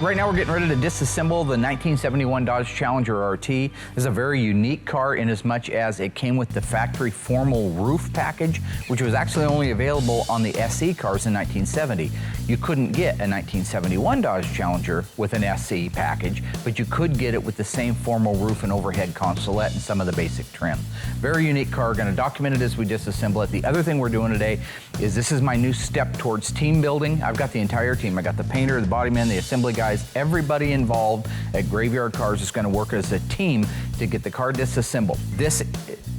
Right now we're getting ready to disassemble the 1971 Dodge Challenger RT. This is a very unique car in as much as it came with the factory formal roof package, which was actually only available on the SE cars in 1970. You couldn't get a 1971 Dodge Challenger with an SE package, but you could get it with the same formal roof and overhead consolette and some of the basic trim. Very unique car, gonna document it as we disassemble it. The other thing we're doing today is this is my new step towards team building. I've got the entire team. I got the painter, the bodyman, the assembly guys, everybody involved at Graveyard Carz is going to work as a team to get the car disassembled. This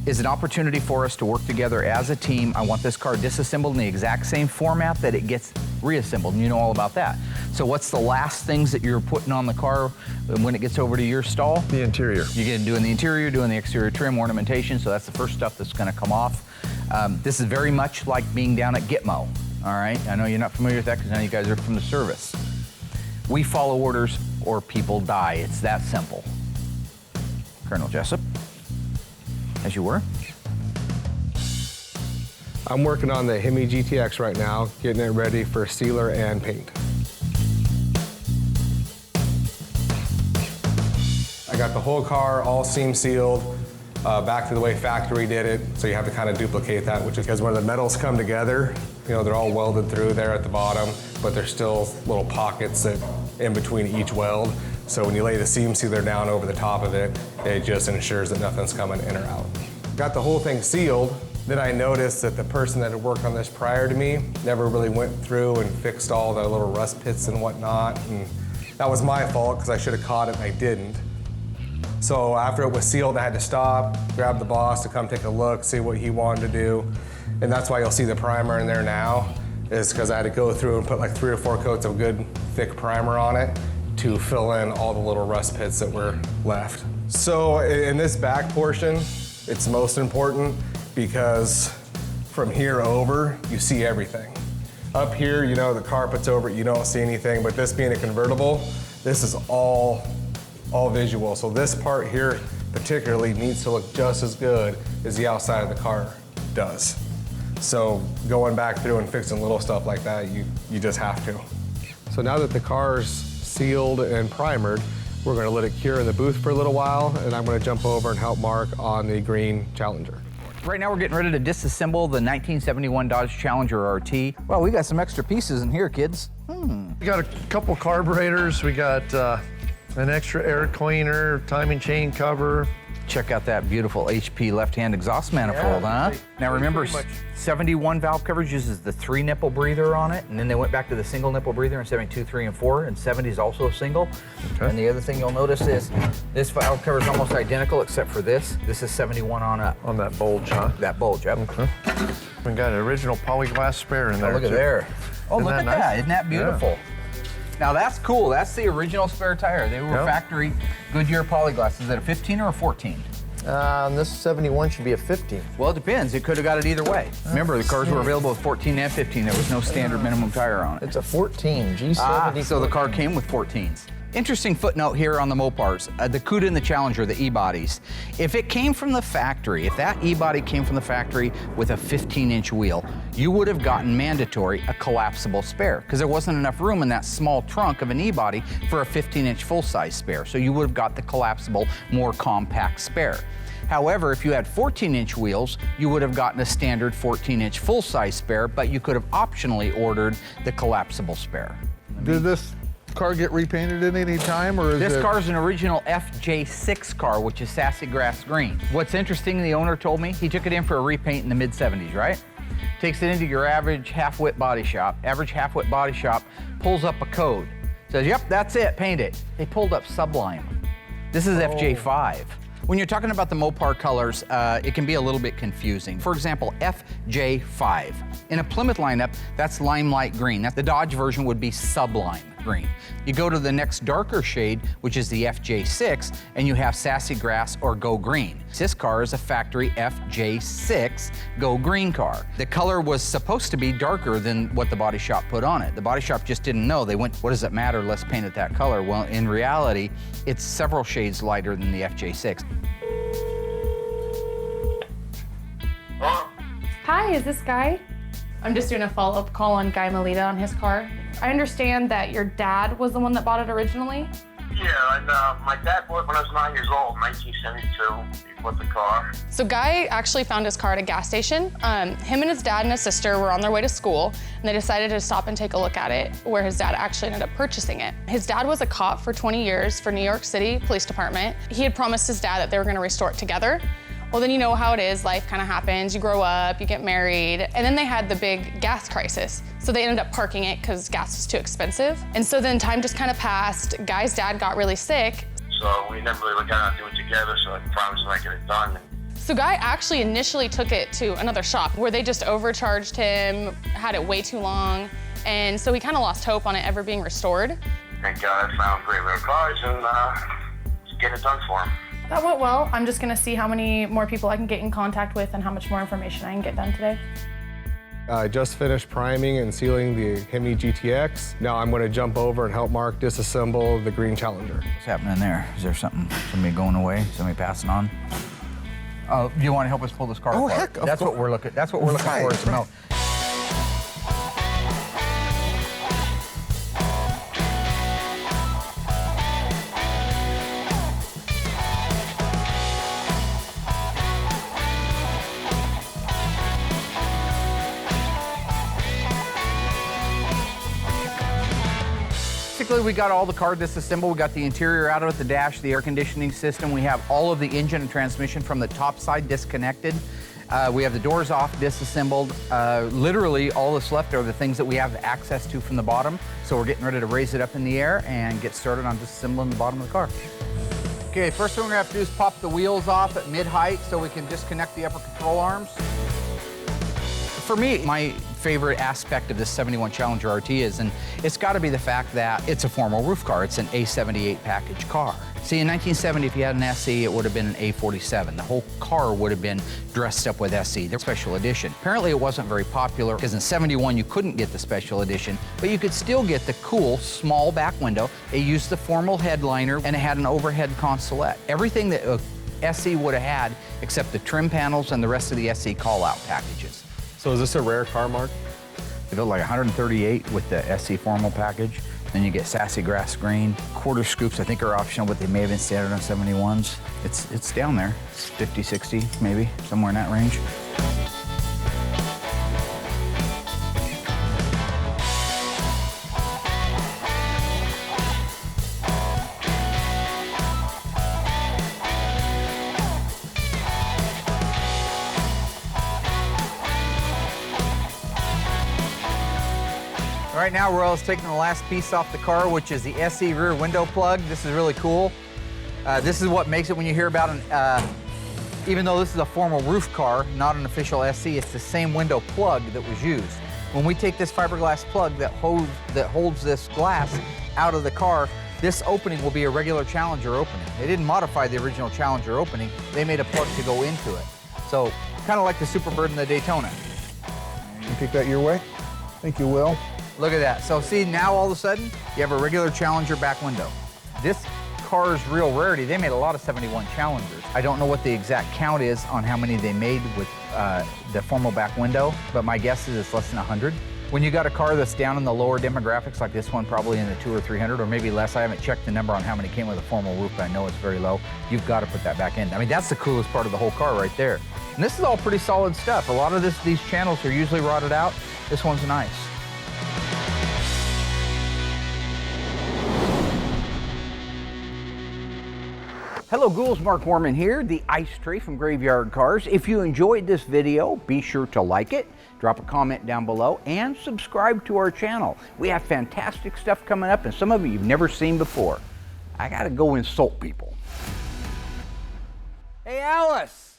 is an opportunity for us to work together as a team. I want this car disassembled in the exact same format that it gets reassembled, and you know all about that. So what's the last things that you're putting on the car when it gets over to your stall? The interior. You're getting doing the interior, doing the exterior trim, ornamentation, so that's the first stuff that's going to come off. This is very much like being down at Gitmo, all right? I know you're not familiar with that because now you guys are from the service. We follow orders or people die. It's that simple. Colonel Jessup, as you were. I'm working on the Hemi GTX right now, getting it ready for sealer and paint. I got the whole car all seam sealed, back to the way factory did it, so you have to kind of duplicate that, which is because where the metals come together, you know, they're all welded through there at the bottom, but there's still little pockets that in between each weld. So when you lay the seam sealer down over the top of it, it just ensures that nothing's coming in or out. Got the whole thing sealed. Then I noticed that the person that had worked on this prior to me never really went through and fixed all the little rust pits and whatnot. And that was my fault because I should have caught it and I didn't. So after it was sealed, I had to stop, grab the boss to come take a look, see what he wanted to do. And that's why you'll see the primer in there now, is because I had to go through and put like 3 or 4 coats of good thick primer on it to fill in all the little rust pits that were left. So in this back portion, it's most important because from here over, you see everything. Up here, you know, the carpet's over it, you don't see anything, but this being a convertible, this is all visual. So this part here particularly needs to look just as good as the outside of the car does. So going back through and fixing little stuff like that, you just have to. So now that the car's sealed and primered, we're gonna let it cure in the booth for a little while, and I'm gonna jump over and help Mark on the green Challenger. Right now we're getting ready to disassemble the 1971 Dodge Challenger RT. Well, we got some extra pieces in here, kids. We got a couple carburetors, we got an extra air cleaner, timing chain cover. Check out that beautiful HP left-hand exhaust manifold, huh? Now remember, 71 valve coverage uses the 3-nipple breather on it, and then they went back to the single nipple breather in 72, 3, and 4, and 70 is also a single. Okay. And the other thing you'll notice is this valve cover is almost identical except for this. This is 71 on up. On that bulge, huh? That bulge, yep. Okay. We got an original polyglass spare in there. Look at there. Oh, look at that. Isn't that beautiful? Yeah. Now that's cool. That's the original spare tire. They were factory Goodyear polyglass. Is it a 15 or a 14? This 71 should be a 15. Well, it depends. It could have got it either way. Remember, the cars were available with 14 and 15. There was no standard minimum tire on it. It's a 14, G70. So the car came with 14s. Interesting footnote here on the Mopars, the Cuda and the Challenger, the E-bodies. If it came from the factory, if that E-body came from the factory with a 15-inch wheel, you would have gotten mandatory a collapsible spare because there wasn't enough room in that small trunk of an E-body for a 15-inch full-size spare. So you would have got the collapsible, more compact spare. However, if you had 14-inch wheels, you would have gotten a standard 14-inch full-size spare, but you could have optionally ordered the collapsible spare. Did this car get repainted at any time, or is this car is an original FJ6 car, which is sassy grass green. What's interesting, the owner told me, he took it in for a repaint in the mid-70s, right? Takes it into your average half-wit body shop. Average half-wit body shop pulls up a code. Says, yep, that's it, paint it. They pulled up Sublime. This is FJ5. When you're talking about the Mopar colors, it can be a little bit confusing. For example, FJ5. In a Plymouth lineup, that's limelight green. The Dodge version would be sublime green. You go to the next darker shade, which is the FJ6, and you have sassy grass or go green. This car is a factory FJ6 go green car. The color was supposed to be darker than what the body shop put on it. The body shop just didn't know. They went, what does it matter? Let's paint it that color. Well, in reality, it's several shades lighter than the FJ6. Hi, is this Guy? I'm just doing a follow-up call on Guy Melita on his car. I understand that your dad was the one that bought it originally. Yeah, and my dad bought it when I was 9 years old, 1972. He bought the car. So Guy actually found his car at a gas station. Him and his dad and his sister were on their way to school, and they decided to stop and take a look at it, where his dad actually ended up purchasing it. His dad was a cop for 20 years for New York City Police Department. He had promised his dad that they were gonna restore it together. Well, then you know how it is, life kind of happens, you grow up, you get married, and then they had the big gas crisis. So they ended up parking it because gas was too expensive. And so then time just kind of passed. Guy's dad got really sick. So we never really got to do it together, so I promised him I'd get it done. So Guy actually initially took it to another shop where they just overcharged him, had it way too long, and so he kind of lost hope on it ever being restored. Thank God I found great little cars and get it done for him. That went well. I'm just gonna see how many more people I can get in contact with and how much more information I can get done today. I just finished priming and sealing the Hemi GTX. Now I'm going to jump over and help Mark disassemble the green Challenger. What's happening there? Is there something, somebody going away, somebody passing on? Do you want to help us pull this car apart? Heck, of That's what course. we're looking. That's what we're looking for. Is milk. Basically, we got all the car disassembled. We got the interior out of it, the dash, the air conditioning system. We have all of the engine and transmission from the top side disconnected. We have the doors off, disassembled. Literally, all that's left are the things that we have access to from the bottom. So we're getting ready to raise it up in the air and get started on disassembling the bottom of the car. Okay, first thing we're gonna have to do is pop the wheels off at mid-height so we can disconnect the upper control arms. For me, my favorite aspect of this 71 Challenger RT is, and it's got to be the fact that it's a formal roof car. It's an A78 package car. See, in 1970, if you had an SE, it would have been an A47. The whole car would have been dressed up with SE, the special edition. Apparently, it wasn't very popular because in 71, you couldn't get the special edition, but you could still get the cool small back window. It used the formal headliner, and it had an overhead consolette. Everything that a SE would have had, except the trim panels and the rest of the SE call-out packages. So is this a rare car, Mark? You go like 138 with the SE formal package. Then you get sassy grass green. Quarter scoops, I think, are optional, but they may have been standard on 71s. It's down there. It's 50, 60, maybe, somewhere in that range. Right now, Royal's taking the last piece off the car, which is the SE rear window plug. This is really cool. This is what makes it when you hear about an, even though this is a formal roof car, not an official SE, it's the same window plug that was used. When we take this fiberglass plug that holds this glass out of the car, this opening will be a regular Challenger opening. They didn't modify the original Challenger opening. They made a plug to go into it. So, kind of like the Superbird and the Daytona. You pick that your way? I think you will. Look at that. So see, now all of a sudden, you have a regular Challenger back window. This car's real rarity. They made a lot of 71 Challengers. I don't know what the exact count is on how many they made with the formal back window, but my guess is it's less than 100. When you got a car that's down in the lower demographics, like this one, probably in the 200 or 300, or maybe less, I haven't checked the number on how many came with a formal roof, but I know it's very low. You've got to put that back in. I mean, that's the coolest part of the whole car right there. And this is all pretty solid stuff. A lot of these channels are usually rotted out. This one's nice. Hello ghouls, Mark Warman here, the Ice Tray from Graveyard Cars. If you enjoyed this video, be sure to like it, drop a comment down below, and subscribe to our channel. We have fantastic stuff coming up, and some of it you've never seen before. I gotta go insult people. Hey Alice!